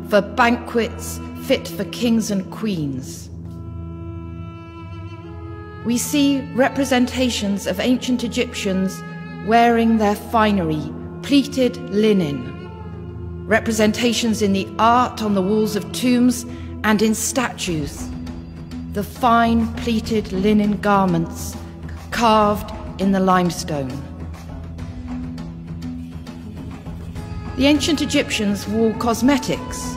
for banquets fit for kings and queens. We see representations of ancient Egyptians wearing their finery, pleated linen. Representations in the art on the walls of tombs and in statues. The fine pleated linen garments carved in the limestone. The ancient Egyptians wore cosmetics.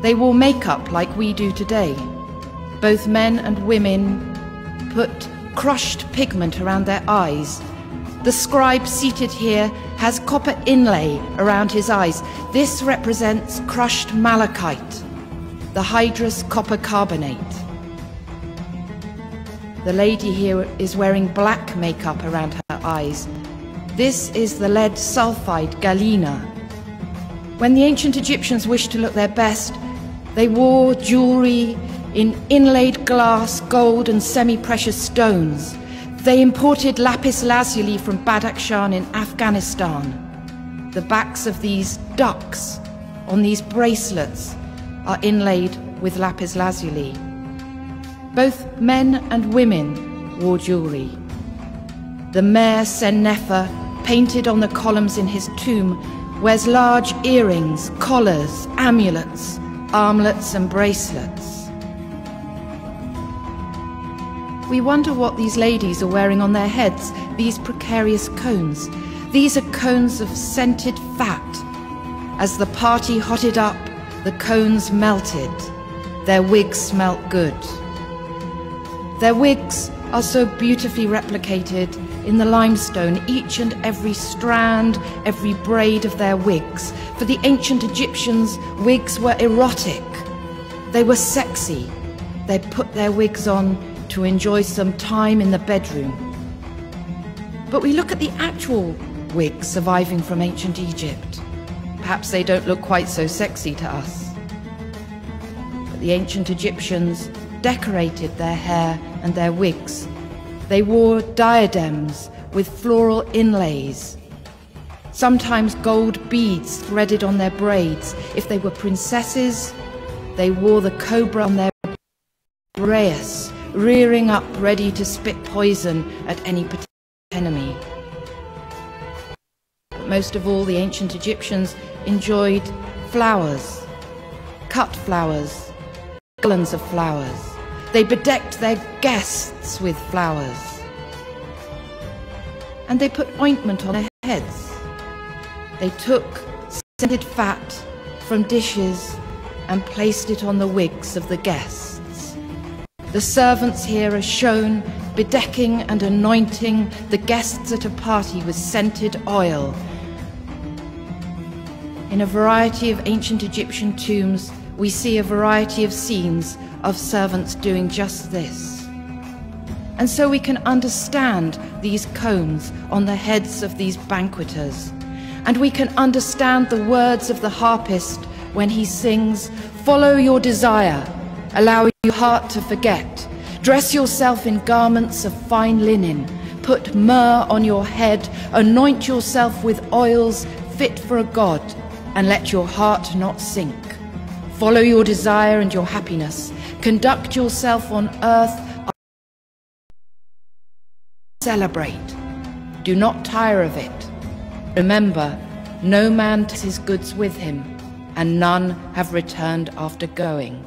They wore makeup like we do today. Both men and women put crushed pigment around their eyes. The scribe seated here has copper inlay around his eyes. This represents crushed malachite, the hydrous copper carbonate. The lady here is wearing black makeup around her eyes. This is the lead sulfide galena. When the ancient Egyptians wished to look their best, they wore jewelry in inlaid glass, gold and semi-precious stones. They imported lapis lazuli from Badakhshan in Afghanistan. The backs of these ducks on these bracelets are inlaid with lapis lazuli. Both men and women wore jewelry. The Mayor Sennefer, painted on the columns in his tomb, wears large earrings, collars, amulets, armlets and bracelets. We wonder what these ladies are wearing on their heads, these precarious cones. These are cones of scented fat. As the party hotted up, the cones melted. Their wigs smelt good. Their wigs are so beautifully replicated in the limestone, each and every strand, every braid of their wigs. For the ancient Egyptians, wigs were erotic. They were sexy. They put their wigs on to enjoy some time in the bedroom. But we look at the actual wigs surviving from ancient Egypt. Perhaps they don't look quite so sexy to us. But the ancient Egyptians decorated their hair and their wigs. They wore diadems with floral inlays, sometimes gold beads threaded on their braids. If they were princesses, they wore the cobra on their brace, rearing up ready to spit poison at any enemy. But most of all, the ancient Egyptians enjoyed flowers, cut flowers, garlands of flowers. They bedecked their guests with flowers. And they put ointment on their heads. They took scented fat from dishes and placed it on the wigs of the guests. The servants here are shown bedecking and anointing the guests at a party with scented oil. In a variety of ancient Egyptian tombs, we see a variety of scenes of servants doing just this. And so we can understand these cones on the heads of these banqueters. And we can understand the words of the harpist when he sings, "Follow your desire, allow your heart to forget. Dress yourself in garments of fine linen. Put myrrh on your head. Anoint yourself with oils fit for a god, and let your heart not sink. Follow your desire and your happiness. Conduct yourself on earth. Celebrate. Do not tire of it. Remember, no man takes his goods with him, and none have returned after going."